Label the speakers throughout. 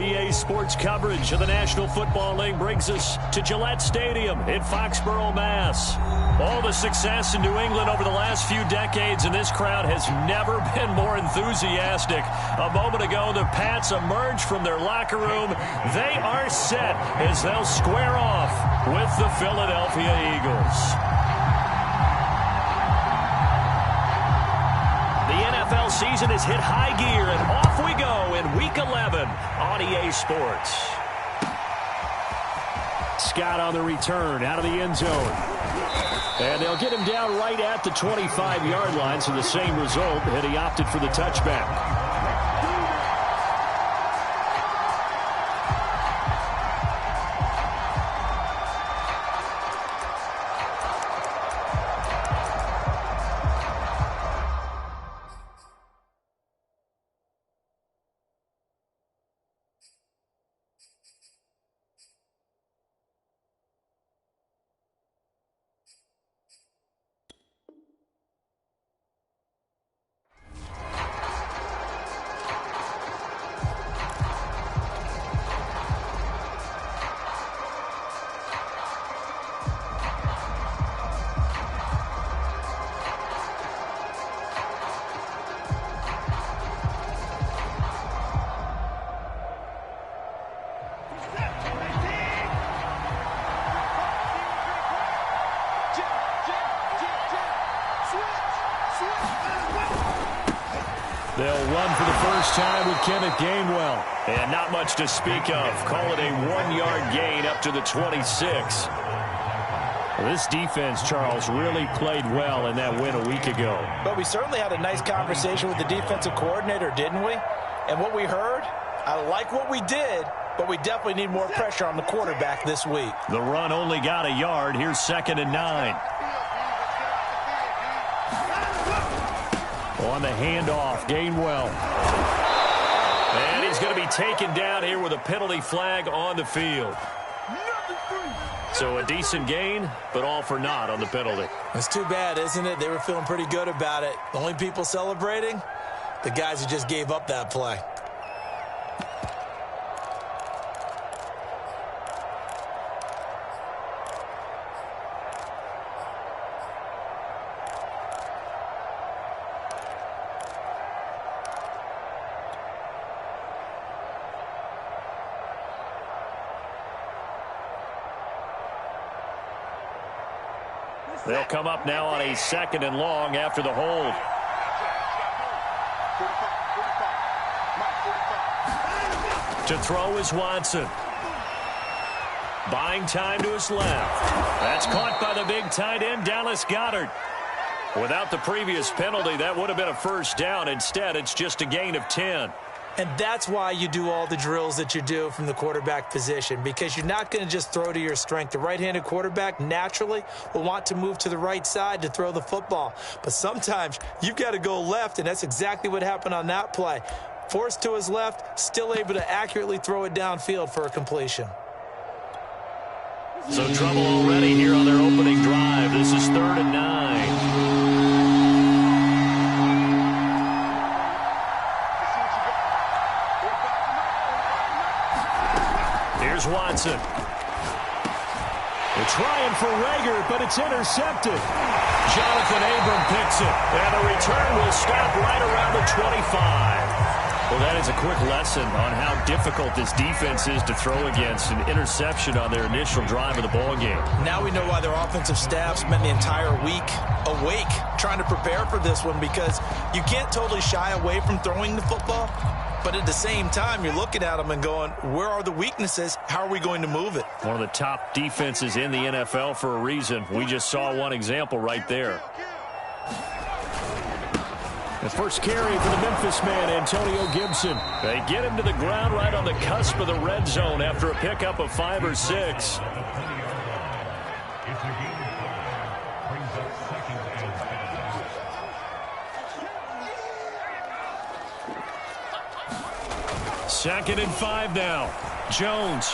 Speaker 1: EA Sports coverage of the National Football League brings us to Gillette Stadium in Foxborough, Mass. All the success in New England over the last few decades, and this crowd has never been more enthusiastic. A moment ago, the Pats emerged from their locker room. They are set as they'll square off with the Philadelphia Eagles. The NFL season has hit high gear, and off we go in Week 11 on EA Sports. Scott on the return out of the end zone. And they'll get him down right at the 25-yard line, so the same result, and he opted for the touchback. They'll run for the first time with Kenneth Gainwell. And not much to speak of. Call it a 1-yard gain up to the 26. Well, this defense, Charles, really played well in that win a week ago.
Speaker 2: But we certainly had a nice conversation with the defensive coordinator, didn't we? And what we heard, I like what we did, but we definitely need more pressure on the quarterback this week.
Speaker 1: The run only got a yard. Here's 2nd and 9. On the handoff, Gainwell. And he's going to be taken down here with a penalty flag on the field. So a decent gain, but all for naught on the penalty.
Speaker 2: It's too bad, isn't it? They were feeling pretty good about it. The only people celebrating, the guys who just gave up that play.
Speaker 1: They'll come up now on a 2nd and long after the hold. To throw is Watson. Buying time to his left. That's caught by the big tight end, Dallas Goedert. Without the previous penalty, that would have been a first down. Instead, it's just a gain of 10.
Speaker 2: And that's why you do all the drills that you do from the quarterback position, because you're not going to just throw to your strength. The right-handed quarterback naturally will want to move to the right side to throw the football. But sometimes you've got to go left, and that's exactly what happened on that play. Forced to his left, still able to accurately throw it downfield for a completion.
Speaker 1: So trouble already here on their opening drive. This is 3rd and 9. Watson. They're trying for Rager, but it's intercepted. Jonathan Abram picks it, and the return will stop right around the 25. Well, that is a quick lesson on how difficult this defense is to throw against. An interception on their initial drive of the ball game.
Speaker 2: Now we know why their offensive staff spent the entire week awake trying to prepare for this one, because you can't totally shy away from throwing the football. But at the same time, you're looking at them and going, where are the weaknesses? How are we going to move it?
Speaker 1: One of the top defenses in the NFL for a reason. We just saw one example right there. The first carry for the Memphis man, Antonio Gibson. They get him to the ground right on the cusp of the red zone after a pickup of 5 or 6. Second and 5 now. Jones.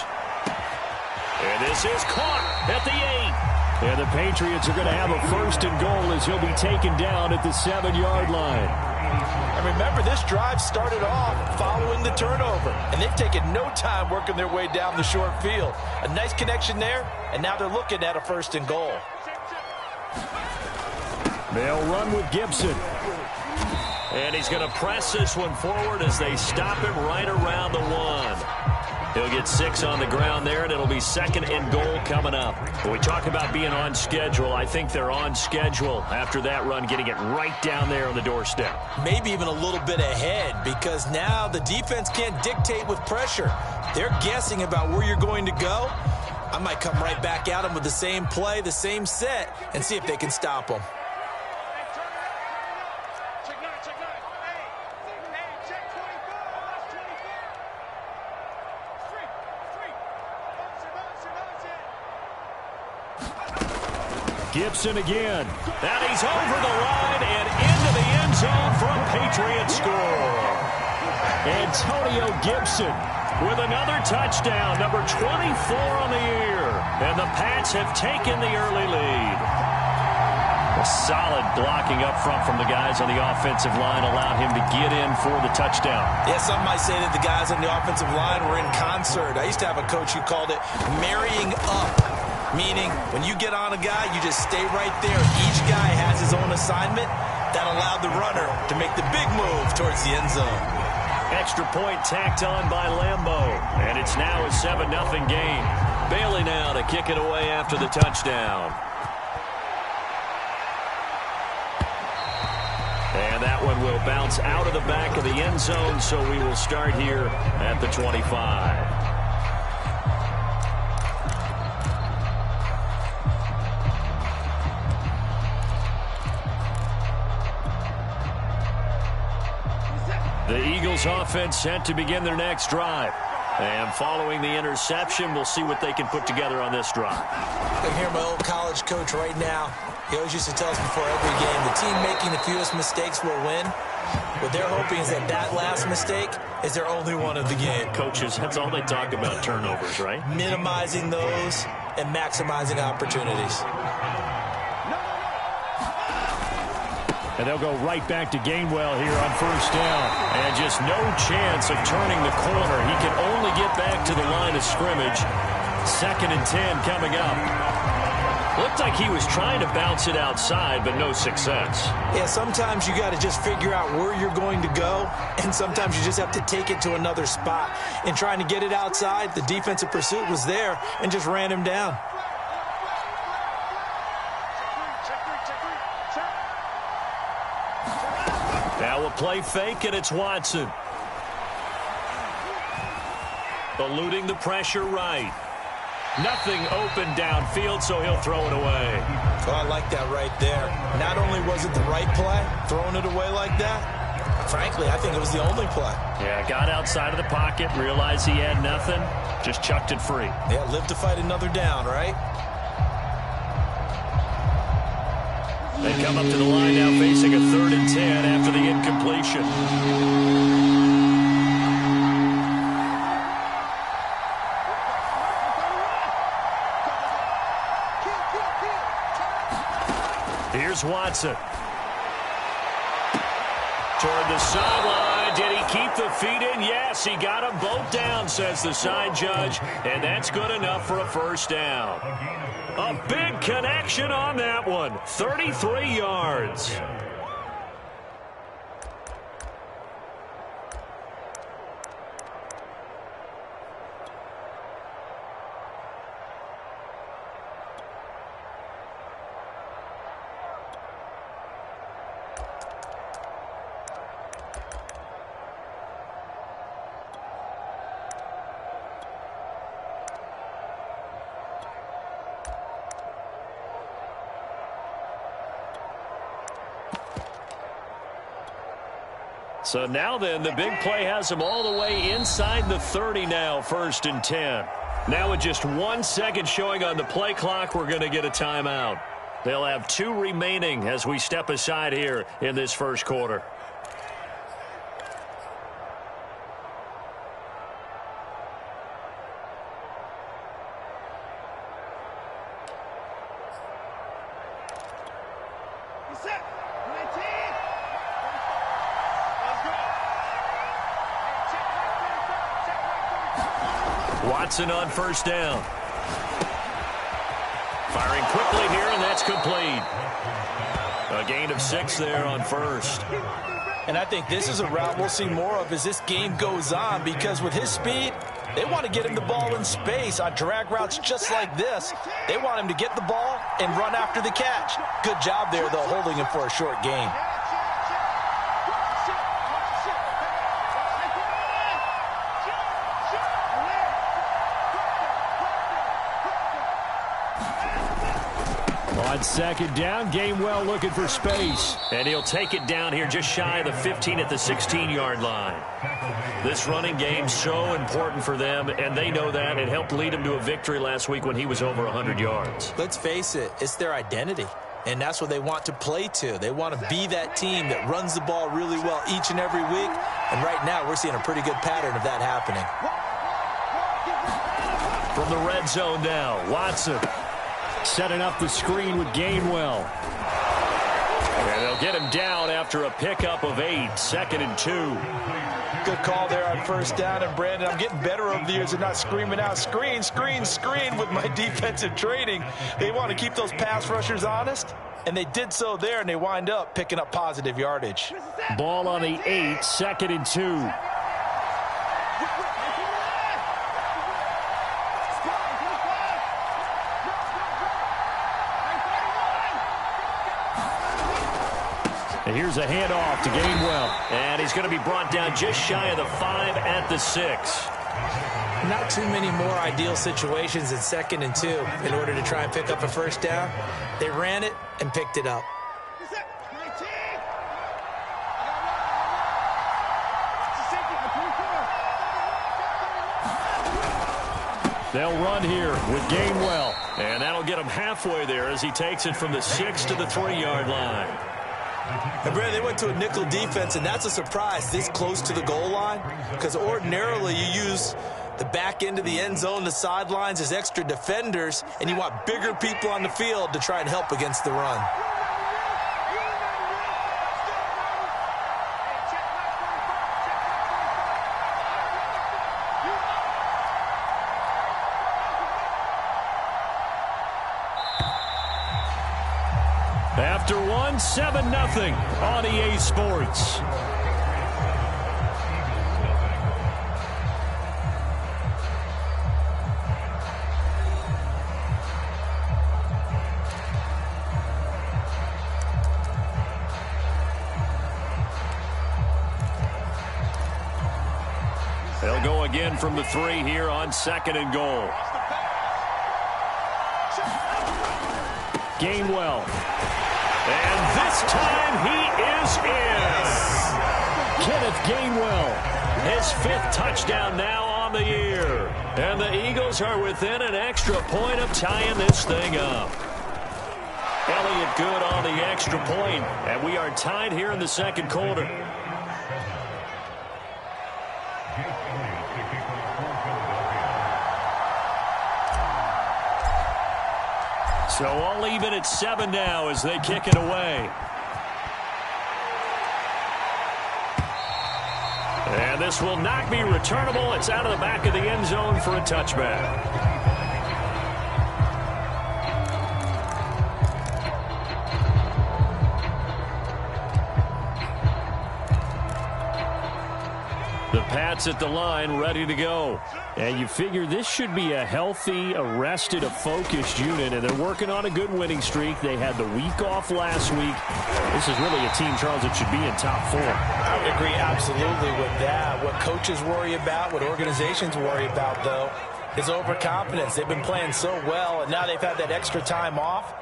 Speaker 1: And this is caught at the 8. And the Patriots are going to have a 1st and goal as he'll be taken down at the 7-yard line.
Speaker 2: And remember, this this drive started off following the turnover, and they've taken no time working their way down the short field. A nice connection there, and now they're looking at a 1st and goal.
Speaker 1: They'll run with Gibson. And he's going to press this one forward as they stop him right around the 1. He'll get 6 on the ground there, and it'll be 2nd and goal coming up. When we talk about being on schedule, I think they're on schedule after that run, getting it right down there on the doorstep.
Speaker 2: Maybe even a little bit ahead, because now the defense can't dictate with pressure. They're guessing about where you're going to go. I might come right back at them with the same play, the same set, and see if they can stop them.
Speaker 1: Gibson again. And he's over the line and into the end zone for a Patriot score. Antonio Gibson with another touchdown, number 24 on the year. And the Pats have taken the early lead. A solid blocking up front from the guys on the offensive line allowed him to get in for the touchdown.
Speaker 2: Yeah, some might say that the guys on the offensive line were in concert. I used to have a coach who called it marrying up. Meaning, when you get on a guy, you just stay right there. Each guy has his own assignment. That allowed the runner to make the big move towards the end zone.
Speaker 1: Extra point tacked on by Lambeau. And it's now a 7-0 game. Bailey now to kick it away after the touchdown. And that one will bounce out of the back of the end zone, so we will start here at the 25. The Eagles offense set to begin their next drive. And following the interception, we'll see what they can put together on this drive.
Speaker 2: I can hear my old college coach right now. He always used to tell us before every game, the team making the fewest mistakes will win. What they're hoping is that that last mistake is their only one of the game.
Speaker 1: Coaches, that's all they talk about, turnovers, right?
Speaker 2: Minimizing those and maximizing opportunities.
Speaker 1: And they'll go right back to Gainwell here on 1st down. And just no chance of turning the corner. He can only get back to the line of scrimmage. 2nd and 10 coming up. Looked like he was trying to bounce it outside, but no success.
Speaker 2: Yeah, sometimes you got to just figure out where you're going to go, and sometimes you just have to take it to another spot. In trying to get it outside, the defensive pursuit was there and just ran him down.
Speaker 1: Now a play fake, and it's Watson. Eluding the pressure right. Nothing open downfield, so he'll throw it away.
Speaker 2: Oh, I like that right there. Not only was it the right play, throwing it away like that, frankly, I think it was the only play.
Speaker 1: Yeah, got outside of the pocket, realized he had nothing, just chucked it free.
Speaker 2: Yeah, live to fight another down, right?
Speaker 1: They come up to the line now facing a 3rd and 10 after the incompletion. Here's Watson. Toward the sideline. Did he keep the feet in? Yes, he got them both down, says the side judge. And that's good enough for a 1st down. A big connection on that one. 33 yards. So now then, the big play has them all the way inside the 30 now, 1st and 10. Now with just 1 second showing on the play clock, we're going to get a timeout. They'll have 2 remaining as we step aside here in this 1st quarter. Watson on first down. Firing quickly here, and that's complete. A gain of 6 there on first.
Speaker 2: And I think this is a route we'll see more of as this game goes on, because with his speed, they want to get him the ball in space on drag routes just like this. They want him to get the ball and run after the catch. Good job there, though, holding him for a short gain.
Speaker 1: On second down, Gainwell looking for space. And he'll take it down here just shy of the 15 at the 16-yard line. This running game's so important for them, and they know that. It helped lead them to a victory last week when he was over 100 yards.
Speaker 2: Let's face it, it's their identity. And that's what they want to play to. They want to be that team that runs the ball really well each and every week. And right now, we're seeing a pretty good pattern of that happening.
Speaker 1: From the red zone now, Watson setting up the screen with Gainwell. And they'll get him down after a pickup of 8, 2nd and 2.
Speaker 2: Good call there on first down. And, Brandon, I'm getting better over the years and not screaming out, screen, screen, screen with my defensive training. They want to keep those pass rushers honest, and they did so there, and they wind up picking up positive yardage.
Speaker 1: Ball on the 8, 2nd and 2. And here's a handoff to Gainwell. And he's going to be brought down just shy of the 5 at the 6.
Speaker 2: Not too many more ideal situations in 2nd and 2 in order to try and pick up a first down. They ran it and picked it up.
Speaker 1: They'll run here with Gainwell. And that'll get him halfway there as he takes it from the 6 to the 3-yard line.
Speaker 2: And Brandon, they went to a nickel defense, and that's a surprise this close to the goal line, because ordinarily you use the back end of the end zone, the sidelines as extra defenders, and you want bigger people on the field to try and help against the run.
Speaker 1: After 7-0 on EA Sports. They'll go again from the 3 here on 2nd and goal. Gainwell. And this time he is in. Kenneth Gainwell, his 5th touchdown now on the year. And the Eagles are within an extra point of tying this thing up. Elliott good on the extra point, and we are tied here in the 2nd quarter. So all even at 7 now as they kick it away. And this will not be returnable. It's out of the back of the end zone for a touchback. The Pats at the line, ready to go. And you figure this should be a healthy, arrested, a focused unit, and they're working on a good winning streak. They had the week off last week. This is really a team, Charles, that should be in top 4.
Speaker 2: I would agree absolutely with that. What coaches worry about, what organizations worry about, though, is overconfidence. They've been playing so well, and now they've had that extra time off.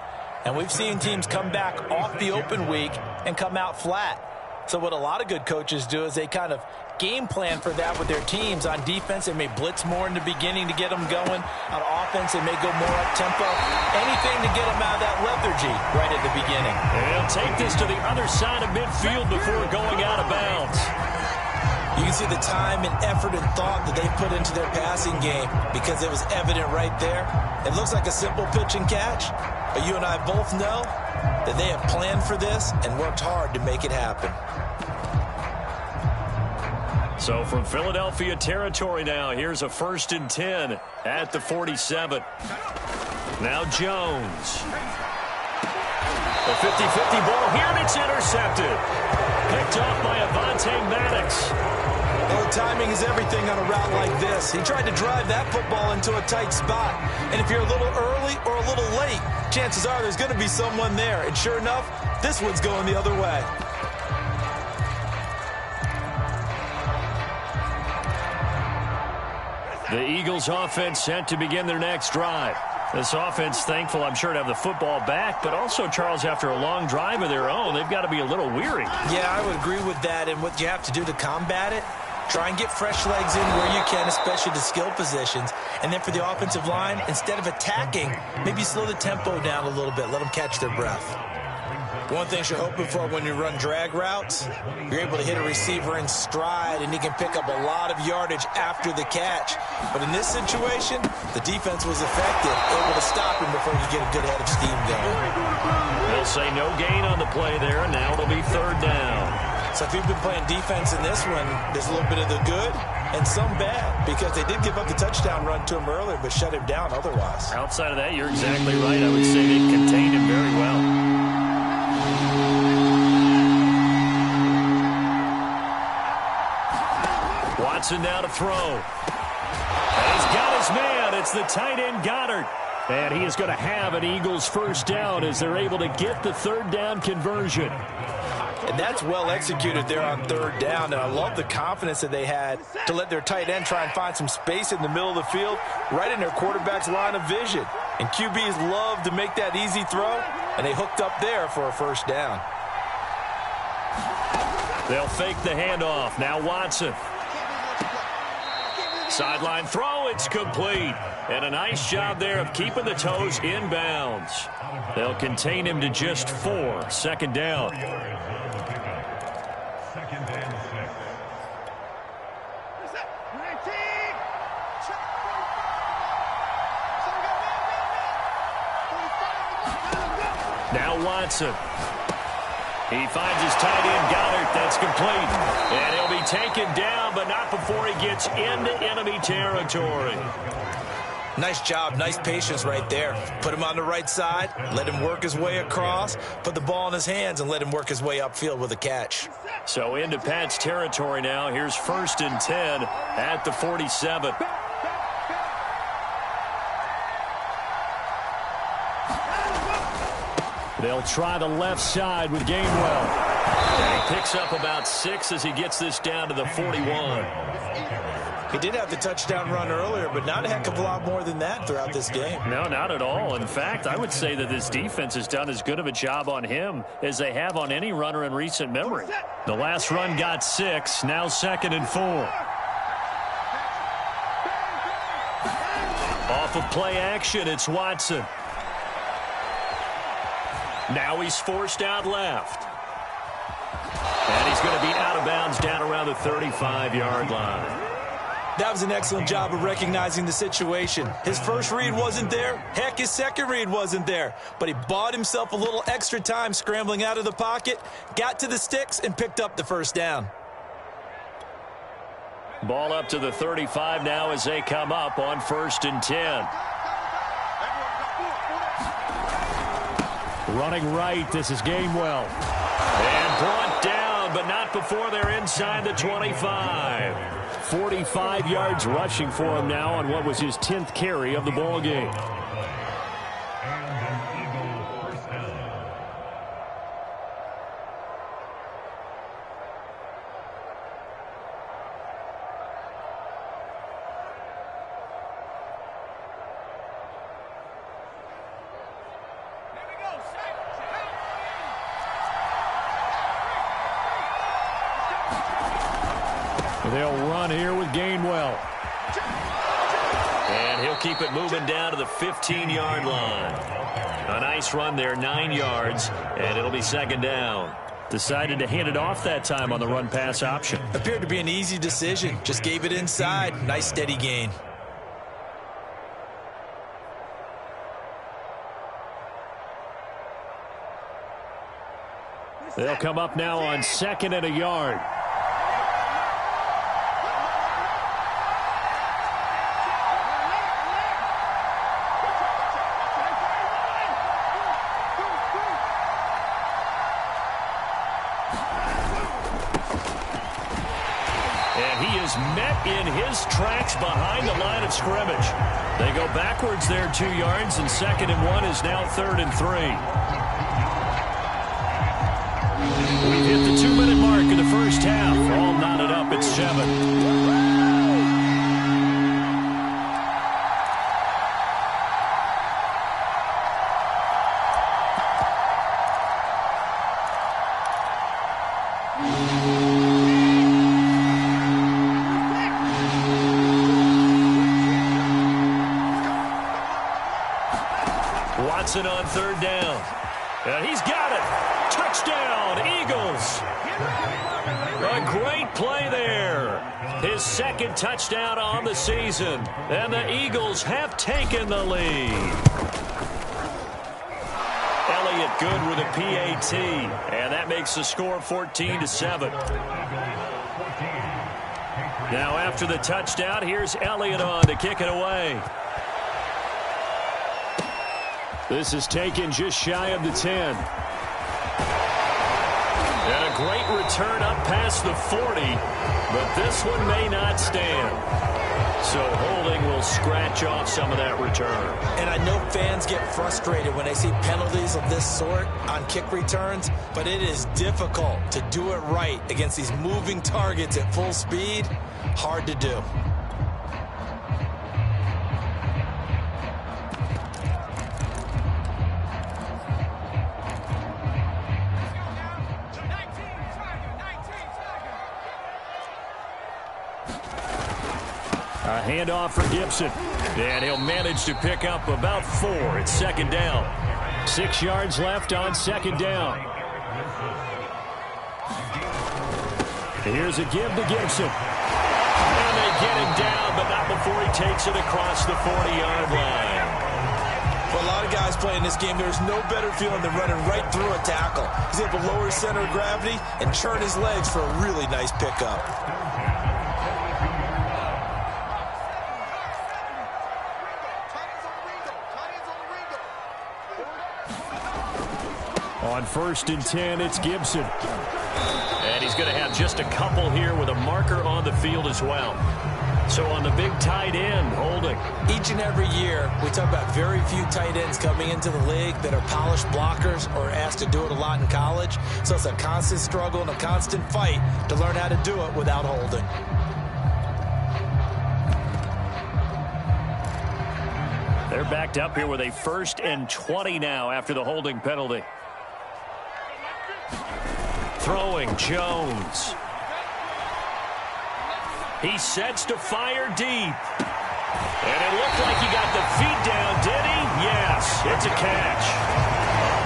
Speaker 2: And we've seen teams come back off the open week and come out flat. So what a lot of good coaches do is they kind of game plan for that with their teams. On defense, they may blitz more in the beginning to get them going. On offense, they may go more up-tempo. Anything to get them out of that lethargy right at the beginning.
Speaker 1: And they'll take this to the other side of midfield before going out of bounds.
Speaker 2: You can see the time and effort and thought that they put into their passing game because it was evident right there. It looks like a simple pitch and catch, but you and I both know that they have planned for this and worked hard to make it happen.
Speaker 1: So from Philadelphia territory now, here's a 1st and 10 at the 47. Now Jones. A 50-50 ball here, and it's intercepted. Picked off by Avonte Maddox.
Speaker 2: Well, timing is everything on a route like this. He tried to drive that football into a tight spot. And if you're a little early or a little late, chances are there's going to be someone there. And sure enough, this one's going the other way.
Speaker 1: The Eagles offense set to begin their next drive. This offense thankful, I'm sure, to have the football back, but also, Charles, after a long drive of their own, they've got to be a little weary.
Speaker 2: Yeah, I would agree with that. And what you have to do to combat it, try and get fresh legs in where you can, especially the skill positions. And then for the offensive line, instead of attacking, maybe slow the tempo down a little bit. Let them catch their breath. One thing you're hoping for when you run drag routes, you're able to hit a receiver in stride, and he can pick up a lot of yardage after the catch. But in this situation, the defense was effective, able to stop him before he get a good head of steam going.
Speaker 1: They'll say no gain on the play there, and now it'll be 3rd down.
Speaker 2: So if you've been playing defense in this one, there's a little bit of the good and some bad, because they did give up the touchdown run to him earlier, but shut him down otherwise.
Speaker 1: Outside of that, you're exactly right. I would say they contained him very well. Watson now to throw. And he's got his man. It's the tight end Goddard. And he is going to have an Eagles 1st down as they're able to get the 3rd down conversion.
Speaker 2: And that's well executed there on 3rd down. And I love the confidence that they had to let their tight end try and find some space in the middle of the field, right in their quarterback's line of vision. And QBs love to make that easy throw, and they hooked up there for a 1st down.
Speaker 1: They'll fake the handoff. Now Watson. Sideline throw, it's complete. And a nice job there of keeping the toes inbounds. They'll contain him to just 4. 2nd down. Now Watson. He finds his tight end, Goddard. That's complete. And he'll be taken down, but not before he gets into enemy territory.
Speaker 2: Nice job, nice patience right there. Put him on the right side, let him work his way across, put the ball in his hands, and let him work his way upfield with a catch.
Speaker 1: So into Pat's territory now. Here's 1st and 10 at the 47. They'll try the left side with Gainwell. And he picks up about 6 as he gets this down to the 41.
Speaker 2: He did have the touchdown run earlier, but not a heck of a lot more than that throughout this game.
Speaker 1: No, not at all. In fact, I would say that this defense has done as good of a job on him as they have on any runner in recent memory. The last run got 6, now 2nd and 4. Off of play action, it's Watson. Now he's forced out left. And he's going to be out of bounds down around the 35-yard line.
Speaker 2: That was an excellent job of recognizing the situation. His first read wasn't there. Heck, his second read wasn't there. But he bought himself a little extra time scrambling out of the pocket, got to the sticks, and picked up the 1st down.
Speaker 1: Ball up to the 35 now as they come up on 1st and 10. Running right, this is Gainwell. And brought down, but not before they're inside the 25. 45 yards rushing for him now on what was his 10th carry of the ball game. They'll run here with Gainwell. And he'll keep it moving down to the 15-yard line. A nice run there, 9 yards, and it'll be 2nd down. Decided to hand it off that time on the run-pass option.
Speaker 2: Appeared to be an easy decision. Just gave it inside. Nice steady gain.
Speaker 1: They'll come up now on 2nd and a yard. And he is met in his tracks behind the line of scrimmage. They go backwards there 2 yards, and 2nd and 1 is now 3rd and 3. We've hit the 2-minute mark of the first half. All knotted up at 7. Watson on 3rd down. And he's got it. Touchdown, Eagles. A great play there. His 2nd touchdown on the season. And the Eagles have taken the lead. Elliott good with a PAT. And that makes the score 14-7. Now after the touchdown, here's Elliott on to kick it away. This is taken just shy of the 10. And a great return up past the 40, but this one may not stand. So holding will scratch off some of that return.
Speaker 2: And I know fans get frustrated when they see penalties of this sort on kick returns, but it is difficult to do it right against these moving targets at full speed. Hard to do.
Speaker 1: A handoff for Gibson. And he'll manage to pick up about 4. It's 2nd down. 6 yards left on 2nd down. Here's a give to Gibson. And they get him down, but not before he takes it across the 40-yard line.
Speaker 2: For a lot of guys playing this game, there's no better feeling than running right through a tackle. He's able to lower his center of gravity and churn his legs for a really nice pickup.
Speaker 1: On 1st and 10, it's Gibson. And he's going to have just a couple here with a marker on the field as well. So on the big tight end, holding.
Speaker 2: Each and every year, we talk about very few tight ends coming into the league that are polished blockers or asked to do it a lot in college. So it's a constant struggle and a constant fight to learn how to do it without holding.
Speaker 1: They're backed up here with a 1st and 20 now after the holding penalty. Throwing, Jones. He sets to fire deep. And it looked like he got the feet down, did he? Yes, it's a catch.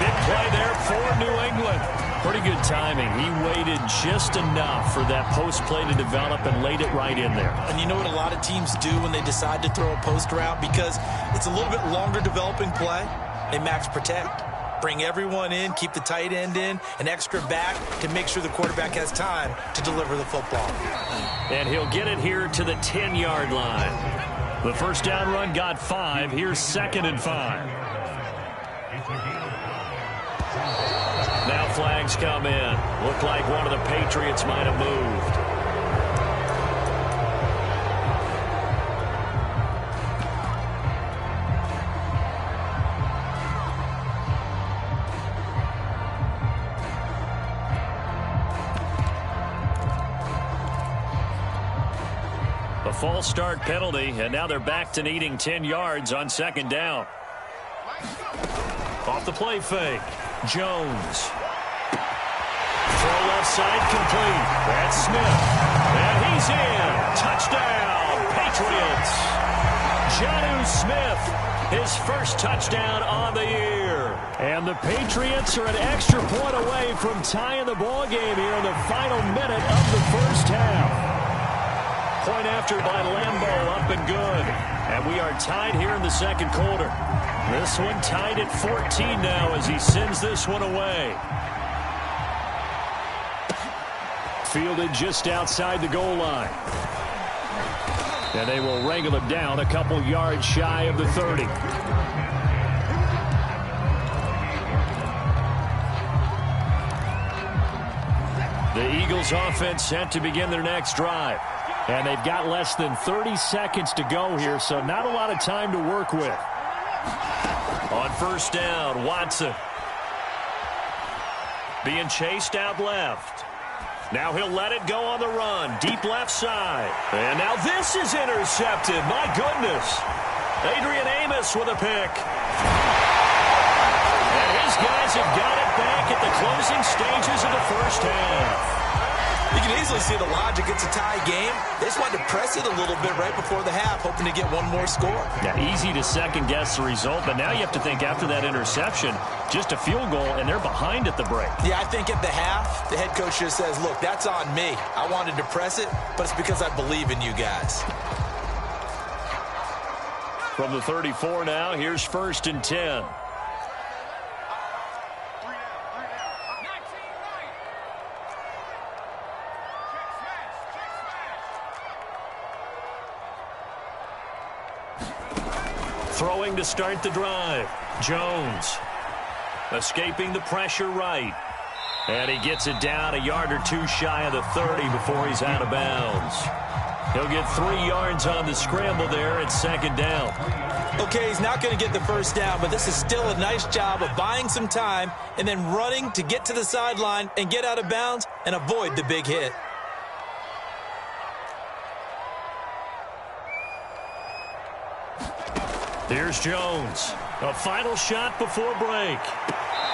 Speaker 1: Big play there for New England. Pretty good timing. He waited just enough for that post play to develop and laid it right in there.
Speaker 2: And you know what a lot of teams do when they decide to throw a post route? Because it's a little bit longer developing play. They max protect. Bring everyone in, keep the tight end in, an extra back to make sure the quarterback has time to deliver the football.
Speaker 1: And he'll get it here to the 10-yard line. The first down run got 5. Here's 2nd and 5. Now flags come in. Looked like one of the Patriots might have moved. A false start penalty, and now they're back to needing 10 yards on 2nd down. Off the play fake, Jones. Throw left side complete. That's Smith. And he's in. Touchdown, Patriots. Jonnu Smith, his first touchdown on the year. And the Patriots are an extra point away from tying the ball game here in the final minute of the first half. Point after by Lambeau, up and good. And we are tied here in the 2nd quarter. This one tied at 14 now as he sends this one away. Fielded just outside the goal line. And they will wrangle him down a couple yards shy of the 30. The Eagles offense set to begin their next drive. And they've got less than 30 seconds to go here, so not a lot of time to work with. On first down, Watson. Being chased out left. Now he'll let it go on the run. Deep left side. And now this is intercepted. My goodness. Adrian Amos with a pick. And his guys have got it back at the closing stages of the first half.
Speaker 2: You can easily see the logic. It's a tie game. They just wanted to press it a little bit right before the half, hoping to get one more score.
Speaker 1: Yeah, easy to second-guess the result, but now you have to think after that interception, just a field goal, and they're behind at the break.
Speaker 2: Yeah, I think at the half, the head coach just says, look, that's on me. I wanted to press it, but it's because I believe in you guys.
Speaker 1: From the 34 now, here's 1st and 10. Throwing to start the drive. Jones. Escaping the pressure right. And he gets it down a yard or two shy of the 30 before he's out of bounds. He'll get 3 yards on the scramble there at 2nd down.
Speaker 2: Okay, he's not going to get the first down, but this is still a nice job of buying some time and then running to get to the sideline and get out of bounds and avoid the big hit.
Speaker 1: Here's Jones. A final shot before break.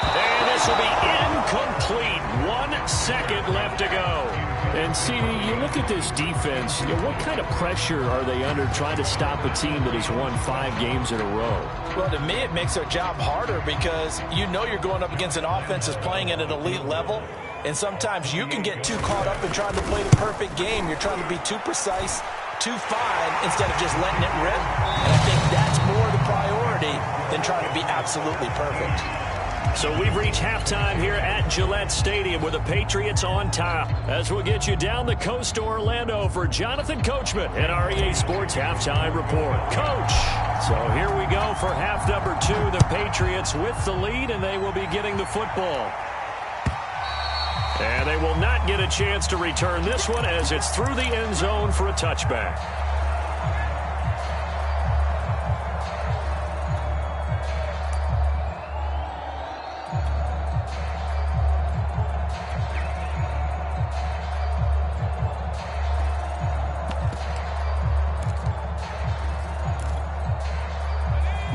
Speaker 1: And this will be incomplete. 1 second left to go.
Speaker 3: And, CD, you look at this defense, what kind of pressure are they under trying to stop a team that has won 5 games in a row?
Speaker 2: Well, to me, it makes their job harder because you know you're going up against an offense that's playing at an elite level. And sometimes you can get too caught up in trying to play the perfect game. You're trying to be too precise, too fine, instead of just letting it rip. And I think that's more the priority than trying to be absolutely perfect.
Speaker 1: So we've reached halftime here at Gillette Stadium with the Patriots on top. As we'll get you down the coast to Orlando for Jonathan Coachman and our EA Sports Halftime Report. Coach! So here we go for half number 2. The Patriots with the lead, and they will be getting the football. And they will not get a chance to return this one as it's through the end zone for a touchback.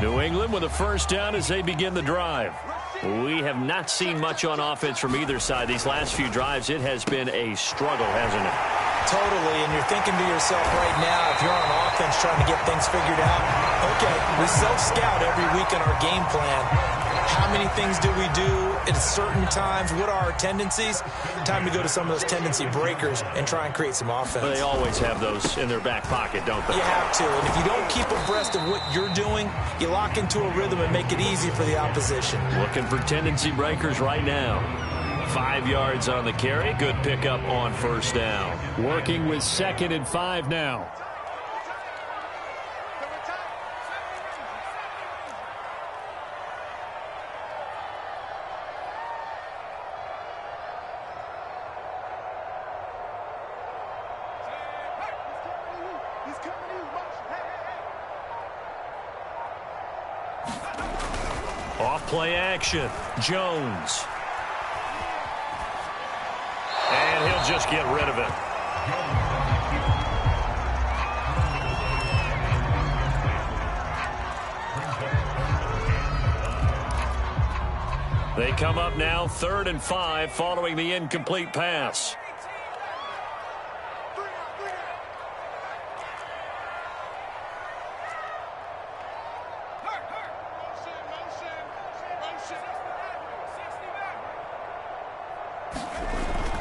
Speaker 1: New England with a first down as they begin the drive. We have not seen much on offense from either side. These last few drives, it has been a struggle, hasn't it?
Speaker 2: Totally, and you're thinking to yourself right now, if you're on offense trying to get things figured out, okay, we self-scout every week in our game plan. How many things do we do at certain times? What are our tendencies? Time to go to some of those tendency breakers and try and create some offense.
Speaker 1: Well, they always have those in their back pocket, don't they?
Speaker 2: You have to, and if you don't keep abreast of what you're doing, you lock into a rhythm and make it easy for the opposition.
Speaker 1: Looking for tendency breakers right now. 5 yards on the carry. Good pickup on first down.
Speaker 3: Working with 2nd and 5 now.
Speaker 1: Off play action. Jones. And he'll just get rid of it. They come up now 3rd and 5 following the incomplete pass.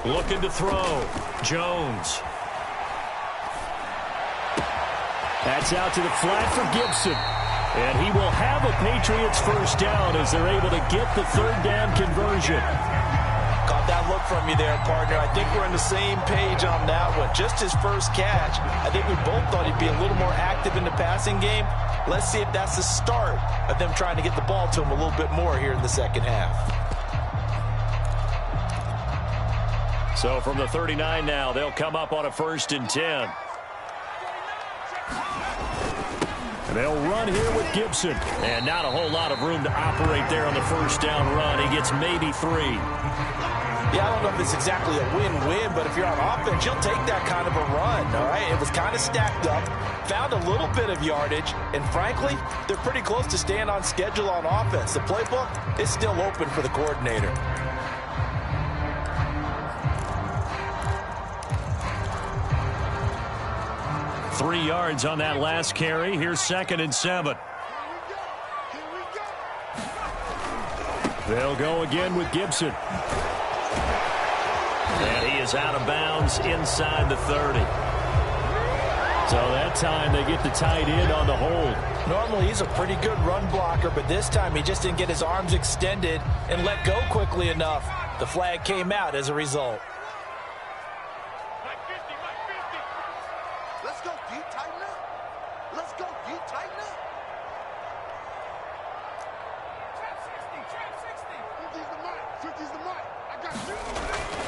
Speaker 1: Looking to throw. Jones.
Speaker 3: That's out to the flat for Gibson. And he will have a Patriots first down as they're able to get the 3rd down conversion.
Speaker 2: Caught that look from you there, partner. I think we're on the same page on that one. Just his first catch. I think we both thought he'd be a little more active in the passing game. Let's see if that's the start of them trying to get the ball to him a little bit more here in the second half.
Speaker 1: So from the 39 now, they'll come up on a 1st and 10. They'll run here with Gibson. And not a whole lot of room to operate there on the 1st down run. He gets maybe 3.
Speaker 2: Yeah, I don't know if it's exactly a win-win, but if you're on offense, you'll take that kind of a run, all right? It was kind of stacked up, found a little bit of yardage, and frankly, they're pretty close to staying on schedule on offense. The playbook is still open for the coordinator.
Speaker 1: Three yards on that last carry. Here's 2nd and 7. They'll go again with Gibson. And he is out of bounds inside the 30. So that time they get the tight end on the hold.
Speaker 2: Normally he's a pretty good run blocker, but this time he just didn't get his arms extended and let go quickly enough. The flag came out as a result.
Speaker 4: Let's go deep, tighten up. Let's go deep, tighten up. Trap 60. 50's the mic. 50's the mic. I got you.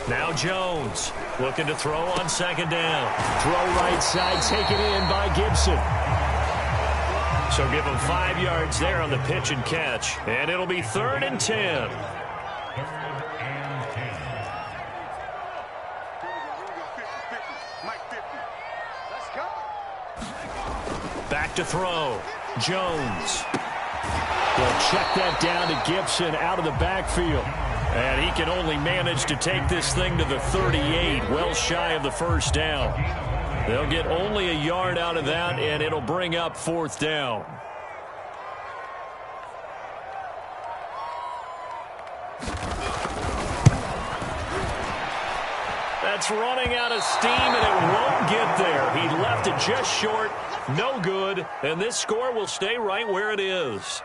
Speaker 1: Now Jones looking to throw on 2nd down. Throw right side taken in by Gibson. So give him 5 yards there on the pitch and catch. And it'll be 3rd and 10. Back to throw. Jones. They'll check that down to Gibson out of the backfield. And he can only manage to take this thing to the 38, well shy of the 1st down. They'll get only a yard out of that, and it'll bring up 4th down. That's running out of steam, and it won't get there. He left it just short, no good, and this score will stay right where it is.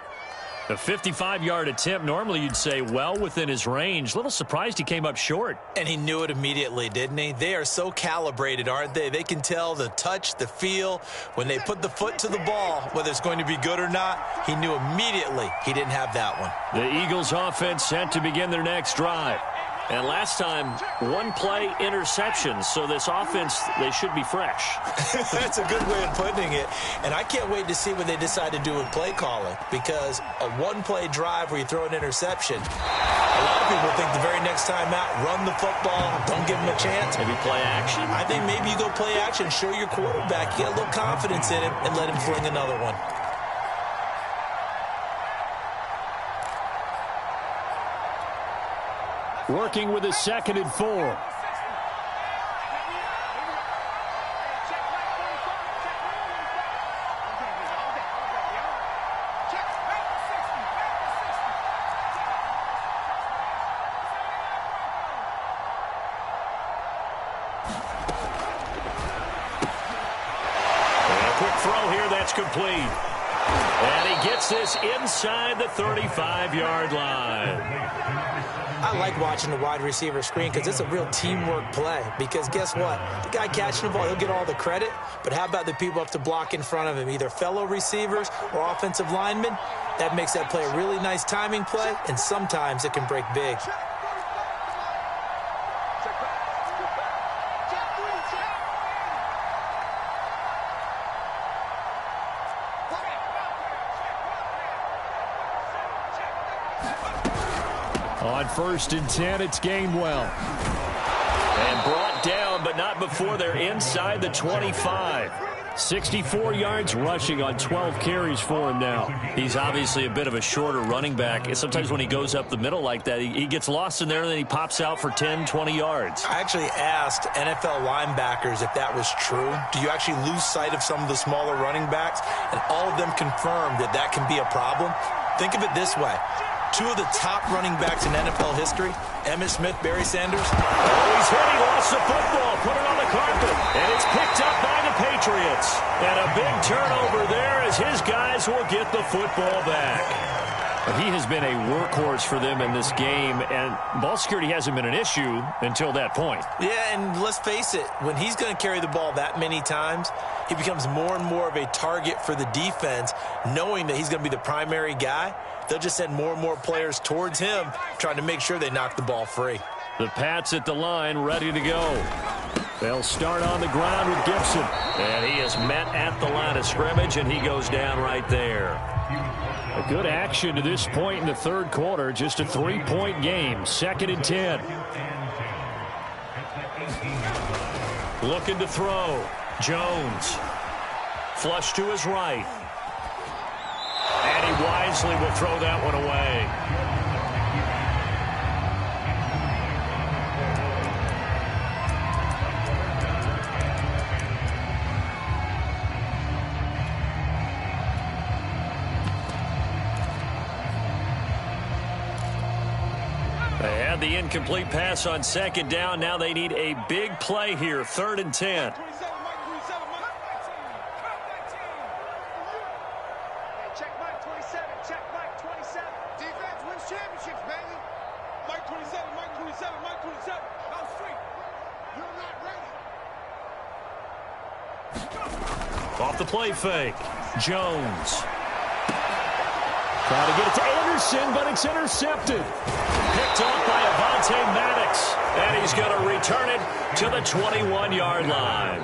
Speaker 1: A 55-yard attempt, normally you'd say well within his range. Little surprised he came up short.
Speaker 2: And he knew it immediately, didn't he? They are so calibrated, aren't they? They can tell the touch, the feel. When they put the foot to the ball, whether it's going to be good or not, he knew immediately he didn't have that one.
Speaker 1: The Eagles offense set to begin their next drive. And last time, 1-play interceptions. So this offense, they should be fresh.
Speaker 2: That's a good way of putting it. And I can't wait to see what they decide to do with play calling. Because a 1-play drive where you throw an interception, a lot of people think the very next time out, run the football, don't give him a chance.
Speaker 1: Maybe play action.
Speaker 2: I think maybe you go play action, show your quarterback, get a little confidence in him, and let him fling another one.
Speaker 1: Working with a 2nd and 4. Quick throw here, that's complete. And he gets this inside the 35-yard line.
Speaker 2: I like watching the wide receiver screen because it's a real teamwork play. Because guess what? The guy catching the ball, he'll get all the credit. But how about the people up to block in front of him, either fellow receivers or offensive linemen? That makes that play a really nice timing play, and sometimes it can break big.
Speaker 1: On 1st and 10, it's Gainwell. And brought down, but not before they're inside the 25. 64 yards rushing on 12 carries for him now. He's obviously a bit of a shorter running back. Sometimes when he goes up the middle like that, he gets lost in there, and then he pops out for 10, 20 yards.
Speaker 2: I actually asked NFL linebackers if that was true. Do you actually lose sight of some of the smaller running backs? And all of them confirmed that that can be a problem. Think of it this way. Two of the top running backs in NFL history, Emmitt Smith, Barry Sanders.
Speaker 1: Oh, he's hit. He lost the football. Put it on the carpet. And it's picked up by the Patriots. And a big turnover there as his guys will get the football back. He has been a workhorse for them in this game, and ball security hasn't been an issue until that point.
Speaker 2: Yeah, and let's face it, when he's going to carry the ball that many times, he becomes more and more of a target for the defense, knowing that he's going to be the primary guy. They'll just send more and more players towards him, trying to make sure they knock the ball free.
Speaker 1: The Pats at the line, ready to go. They'll start on the ground with Gibson. And he is met at the line of scrimmage, and he goes down right there.
Speaker 3: A good action to this point in the third quarter. Just a 3-point game. 2nd and 10.
Speaker 1: Looking to throw. Jones. Flush to his right. And he wisely will throw that one away. They had the incomplete pass on 2nd down. Now they need a big play here. 3rd and 10. Off the play fake. Jones.
Speaker 3: Trying to get it to Anderson, but it's intercepted.
Speaker 1: Picked off by Avonte Maddox. And he's going to return it to the 21-yard line.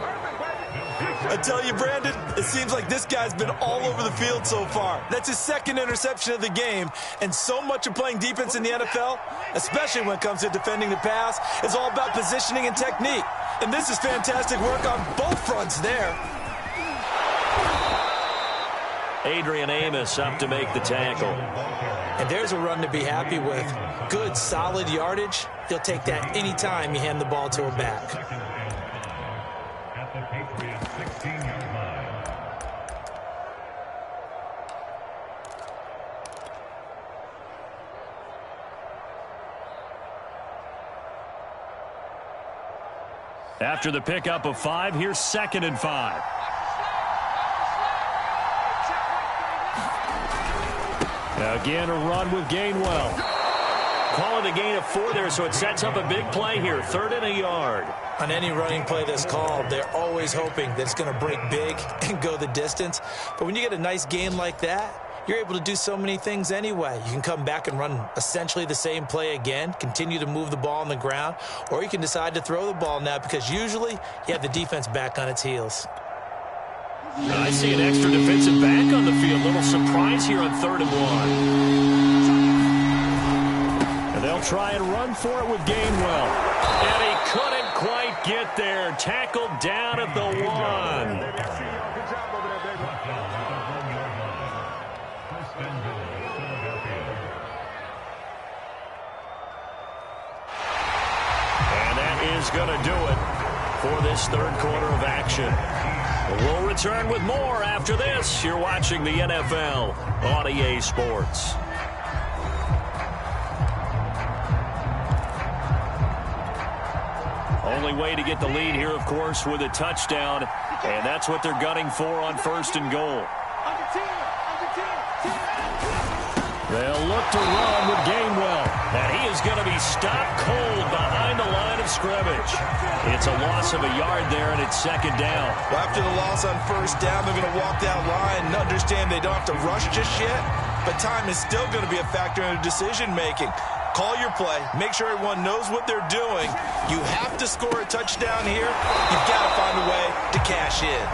Speaker 2: I tell you, Brandon, it seems like this guy's been all over the field so far. That's his 2nd interception of the game. And so much of playing defense in the NFL, especially when it comes to defending the pass, is all about positioning and technique. And this is fantastic work on both fronts there.
Speaker 1: Adrian Amos up to make the tackle.
Speaker 2: And there's a run to be happy with. Good, solid yardage. He'll take that any time you hand the ball to him back.
Speaker 5: At the Patriots 16-yard line.
Speaker 1: After the pickup of 5, here's 2nd and 5.
Speaker 3: Again, a run with Gainwell.
Speaker 1: Call it a gain of 4 there, so it sets up a big play here. 3rd and a yard.
Speaker 2: On any running play that's called, they're always hoping that it's going to break big and go the distance. But when you get a nice gain like that, you're able to do so many things anyway. You can come back and run essentially the same play again, continue to move the ball on the ground, or you can decide to throw the ball now because usually you have the defense back on its heels.
Speaker 1: I see an extra defensive back on the field. Little surprise here on 3rd and 1.
Speaker 3: And they'll try and run for it with Gainwell.
Speaker 1: And he couldn't quite get there. Tackled down at the 1. And that is going to do it for this third quarter of action. We'll return with more after this. You're watching the NFL on EA Sports. Only way to get the lead here, of course, with a touchdown. And that's what they're gunning for on 1st and goal.
Speaker 3: They'll look to run with Gainwell.
Speaker 1: And he is going to be stopped cold behind the line of scrimmage. It's a loss of a yard there, and it's 2nd down.
Speaker 2: Well, after the loss on 1st down, they're going to walk that line and understand they don't have to rush just yet. But time is still going to be a factor in their decision-making. Call your play. Make sure everyone knows what they're doing. You have to score a touchdown here. You've got to find a way to cash in.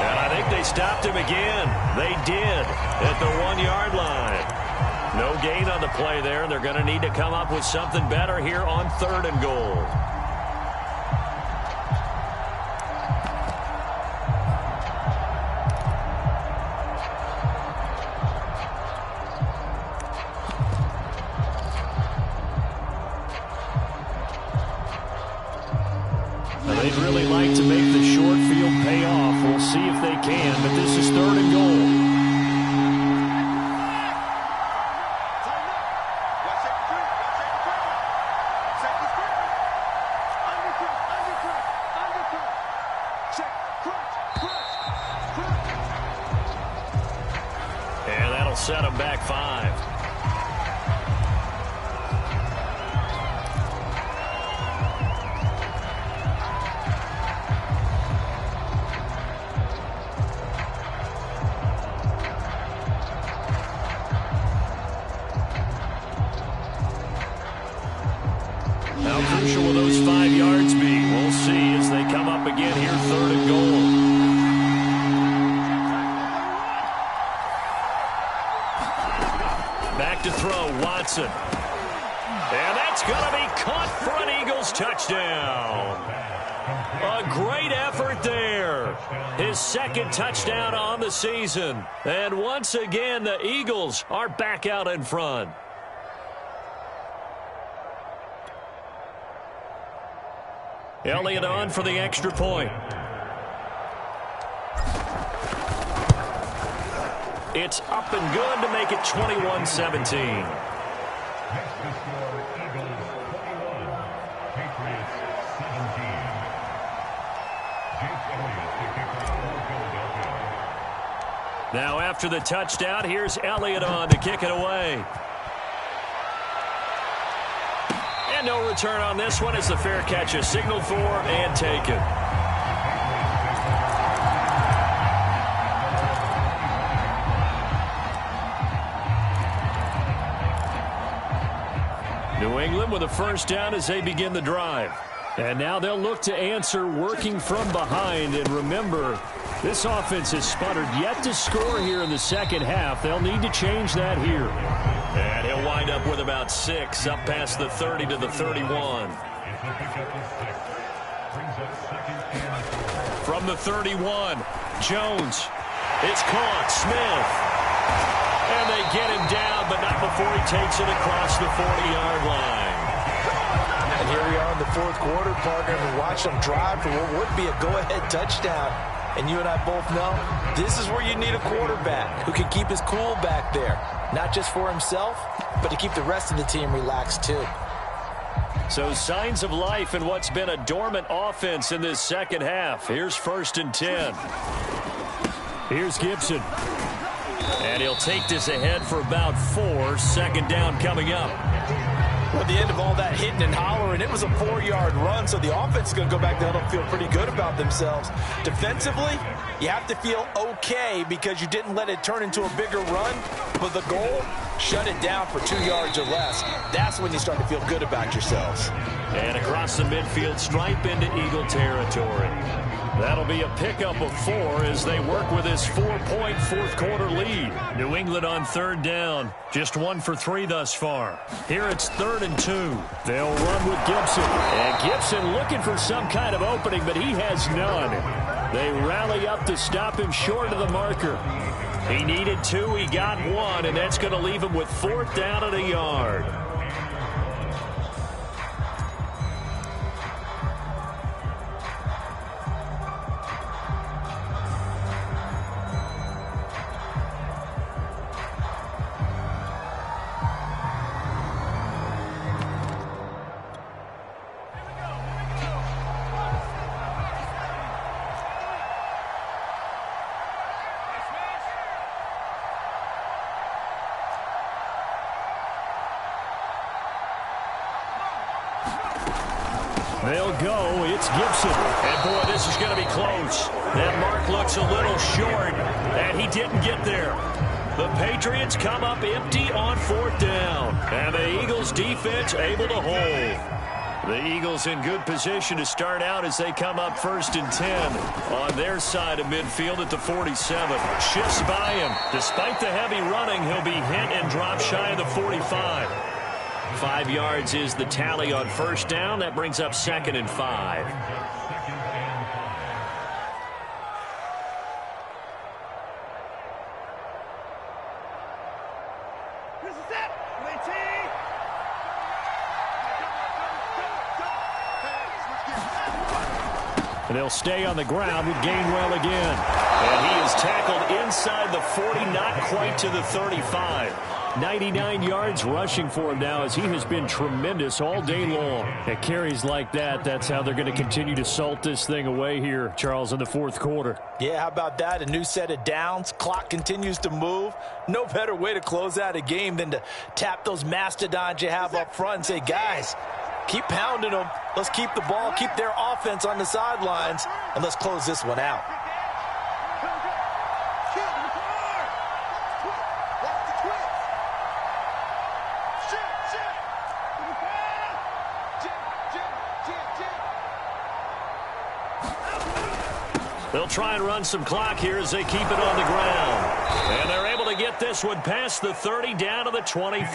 Speaker 1: And I think they stopped him again. They did at the 1-yard line. No gain on the play there. They're going to need to come up with something better here on 3rd and goal.
Speaker 3: They'd really like to make the short field pay off. We'll see if they can, but this is 3rd and goal.
Speaker 1: And that'll set them back 5. Now Johnson. And that's going to be caught for an Eagles touchdown. A great effort there. His second touchdown on the season. And once again, the Eagles are back out in front. Elliott on for the extra point. It's up and good to make it 21-17. Now after the touchdown, here's Elliott on to kick it away. And no return on this one as the fair catch is signaled for and taken. New England with a first down as they begin the drive. And now they'll look to answer working from behind. And remember, this offense has sputtered yet to score here in the second half. They'll need to change that here. And he'll wind up with about 6 up past the 30 to the 31. From the 31, Jones. It's caught. Smith. And they get him down, but not before he takes it across the 40-yard line.
Speaker 2: And here we are in the fourth quarter, partner, and watch them drive for what would be a go-ahead touchdown. And you and I both know this is where you need a quarterback who can keep his cool back there. Not just for himself, but to keep the rest of the team relaxed too.
Speaker 1: So signs of life in what's been a dormant offense in this second half. Here's 1st and 10. Here's Gibson. And he'll take this ahead for about 4. Second down coming up.
Speaker 2: Well, at the end of all that hitting and hollering, it was a 4-yard run, so the offense is going to go back there and feel pretty good about themselves. Defensively, you have to feel okay because you didn't let it turn into a bigger run, but the goal, shut it down for 2 yards or less. That's when you start to feel good about yourselves.
Speaker 1: And across the midfield stripe into Eagle territory. That'll be a pickup of 4 as they work with this 4-point fourth-quarter lead. New England on 3rd down. Just 1 for 3 thus far. Here it's 3rd and 2. They'll run with Gibson. And Gibson looking for some kind of opening, but he has none. They rally up to stop him short of the marker. He needed 2. He got 1, and that's going to leave him with 4th down and a yard. They'll go. It's Gibson. And, boy, this is going to be close. That mark looks a little short, and he didn't get there. The Patriots come up empty on 4th down, and the Eagles' defense able to hold. The Eagles in good position to start out as they come up 1st and 10 on their side of midfield at the 47. Shifts by him. Despite the heavy running, he'll be hit and drop shy of the 45. 5 yards is the tally on 1st down. That brings up 2nd and 5. And they'll stay on the ground with Gainwell again. And he is tackled inside the 40, not quite to the 35. 99 yards rushing for him now as he has been tremendous all day long. At carries like that, that's how they're going to continue to salt this thing away here, Charles, in the 4th quarter.
Speaker 2: Yeah, how about that? A new set of downs. Clock continues to move. No better way to close out a game than to tap those mastodons you have up front and say, guys, keep pounding them. Let's keep the ball, keep their offense on the sidelines, and let's close this one out.
Speaker 1: They'll try and run some clock here as they keep it on the ground. And they're able to get this one past the 30 down to the 25.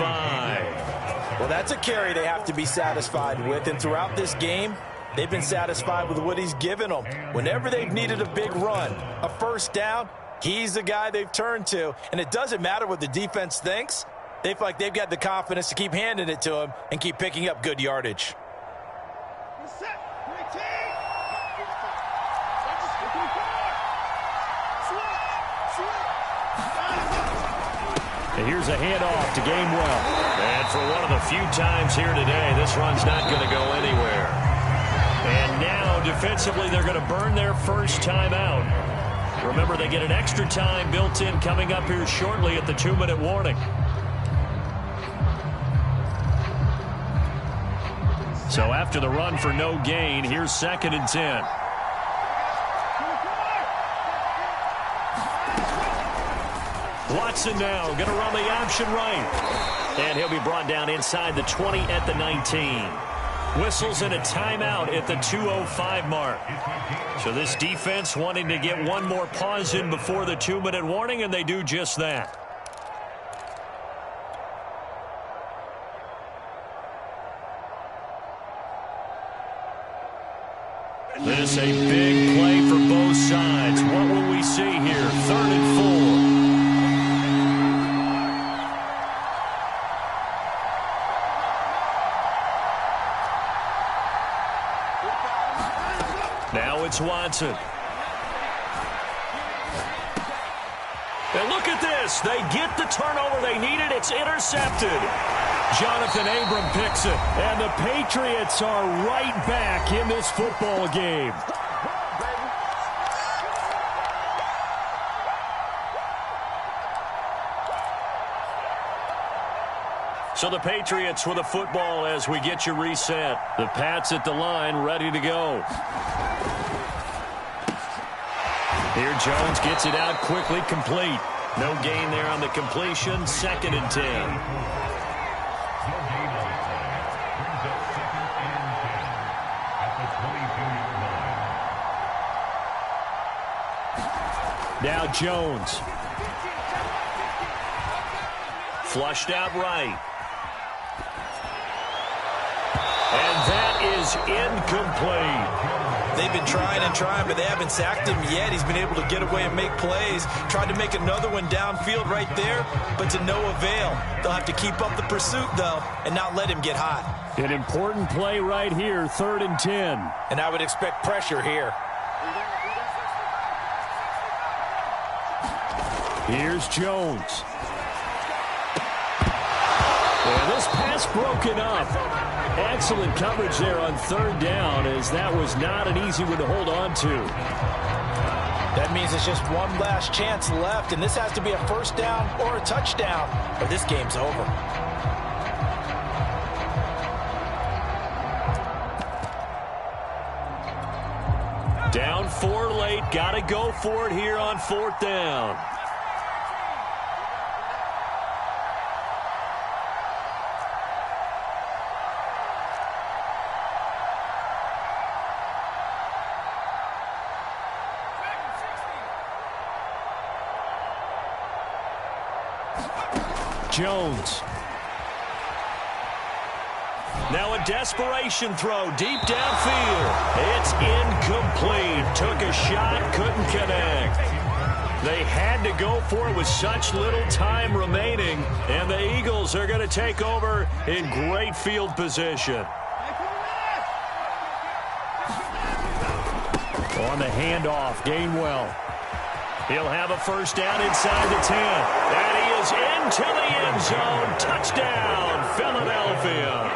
Speaker 2: Well, that's a carry they have to be satisfied with. And throughout this game, they've been satisfied with what he's given them. Whenever they've needed a big run, a first down, he's the guy they've turned to. And it doesn't matter what the defense thinks. They feel like they've got the confidence to keep handing it to him and keep picking up good yardage.
Speaker 1: And here's a handoff to Gainwell. And for one of the few times here today, this run's not going to go anywhere. And now, defensively, they're going to burn their first time out. Remember, they get an extra time built in coming up here shortly at the 2-minute warning. So after the run for no gain, here's 2nd and 10. Watson now going to run the option right. And he'll be brought down inside the 20 at the 19. Whistles and a timeout at the 2:05 mark. So this defense wanting to get one more pause in before the 2-minute warning, and they do just that. This a big play for both sides. What will we see here? 3rd and 4. Now it's Watson. And look at this. They get the turnover they needed. It's intercepted. Jonathan Abram picks it. And the Patriots are right back in this football game. So the Patriots with a football as we get you reset. The Pats at the line ready to go. Here Jones gets it out quickly, complete. No gain there on the completion. 2nd and 10. Now Jones. Flushed out right. And that is incomplete.
Speaker 2: They've been trying and trying, but they haven't sacked him yet. He's been able to get away and make plays. Tried to make another one downfield right there, but to no avail. They'll have to keep up the pursuit, though, and not let him get hot.
Speaker 1: An important play right here, 3rd and 10.
Speaker 2: And I would expect pressure here.
Speaker 1: Here's Jones. And this pass broken up. Excellent coverage there on 3rd down, as that was not an easy one to hold on to.
Speaker 2: That means it's just one last chance left, and this has to be a first down or a touchdown, or this game's over.
Speaker 1: Down 4 late. Got to go for it here on 4th down. Jones. Now a desperation throw deep downfield. It's incomplete. Took a shot, couldn't connect. They had to go for it with such little time remaining, and the Eagles are going to take over in great field position. On the handoff, Gainwell. He'll have a first down inside the 10. And he is into the end zone. Touchdown, Philadelphia.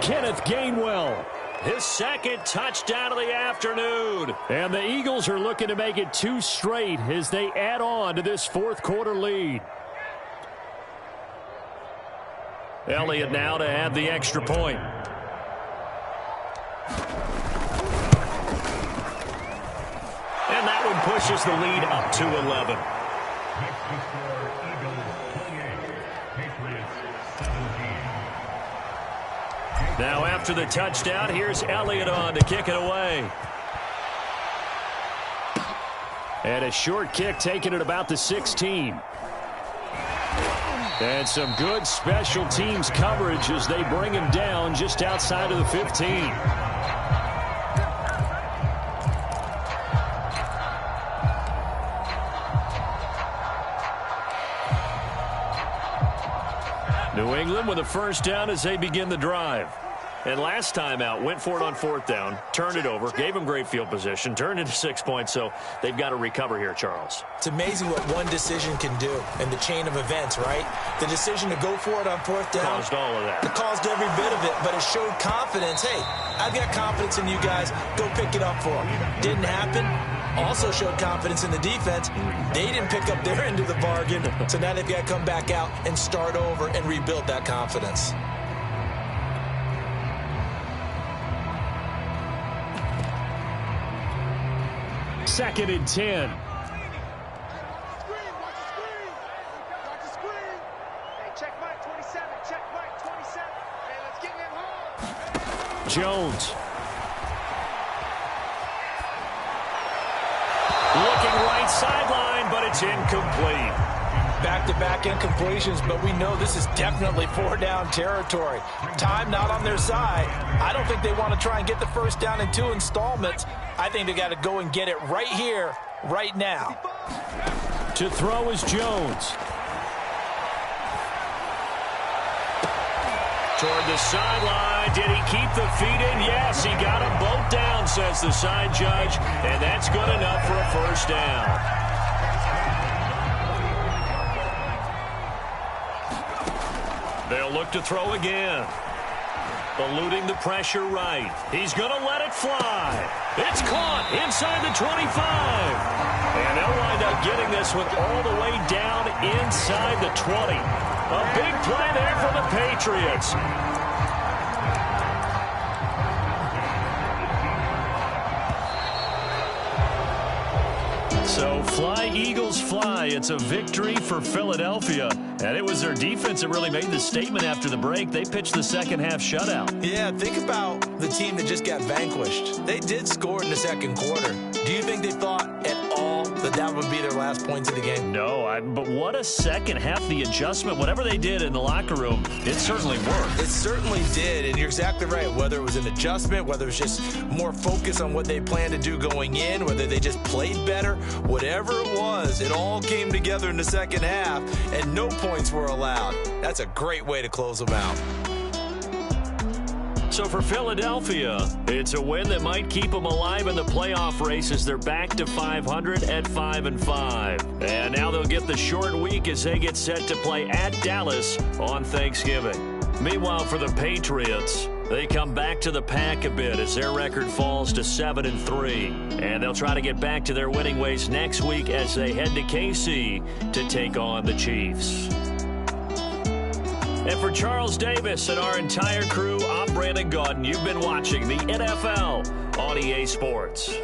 Speaker 1: Kenneth Gainwell, his 2nd touchdown of the afternoon. And the Eagles are looking to make it 2 straight as they add on to this 4th quarter lead. Elliott now to add the extra point. And that one pushes the lead up to 11.
Speaker 5: Next to score, Eagles 28, Patriots 17.
Speaker 1: Now after the touchdown, here's Elliott on to kick it away. And a short kick taken at about the 16. And some good special teams coverage as they bring him down just outside of the 15. New England with a first down as they begin the drive. And last time out, went for it on fourth down, turned it over, gave them great field position, turned into 6 points, so they've got to recover here, Charles.
Speaker 2: It's amazing what one decision can do in the chain of events, right? The decision to go for it on fourth down
Speaker 1: Caused all of that.
Speaker 2: It caused every bit of it, but it showed confidence. Hey, I've got confidence in you guys. Go pick it up for them. Didn't happen. Also showed confidence in the defense. They didn't pick up their end of the bargain, so now they've got to come back out and start over and rebuild that confidence.
Speaker 3: Second and 10.
Speaker 4: Watch the screen. Hey, check Mike 27. Check Mike 27. Hey, let's get him home.
Speaker 3: Jones.
Speaker 1: Looking right sideline, but it's incomplete.
Speaker 2: Back-to-back incompletions, but we know this is definitely four-down territory. Time not on their side. I don't think they want to try and get the first down in 2 installments. I think they got to go and get it right here, right now.
Speaker 3: To throw is Jones.
Speaker 1: Toward the sideline. Did he keep the feet in? Yes, he got them both down, says the side judge, and that's good enough for a first down. They'll look to throw again. Eluding the pressure right. He's going to let it fly. It's caught inside the 25. And they'll wind up getting this one all the way down inside the 20. A big play there for the Patriots.
Speaker 3: So fly, Eagles, fly. It's a victory for Philadelphia. And it was their defense that really made the statement after the break. They pitched the second half shutout.
Speaker 2: Yeah, think about the team that just got vanquished. They did score in the second quarter. Do you think they thought at all that that would be their last points of the game?
Speaker 3: No, but what a second half. The adjustment, whatever they did in the locker room, it certainly worked.
Speaker 2: It certainly did, and you're exactly right. Whether it was an adjustment, whether it was just more focus on what they planned to do going in, whether they just played better, whatever it was, it all came together in the second half, and no points were allowed. That's a great way to close them out.
Speaker 1: So for Philadelphia, it's a win that might keep them alive in the playoff race as they're back to 500 at 5-5. And now they'll get the short week as they get set to play at Dallas on Thanksgiving. Meanwhile, for the Patriots, they come back to the pack a bit as their record falls to 7-3. And they'll try to get back to their winning ways next week as they head to KC to take on the Chiefs. And for Charles Davis and our entire crew, I'm Brandon Gaudin. You've been watching the NFL on EA Sports.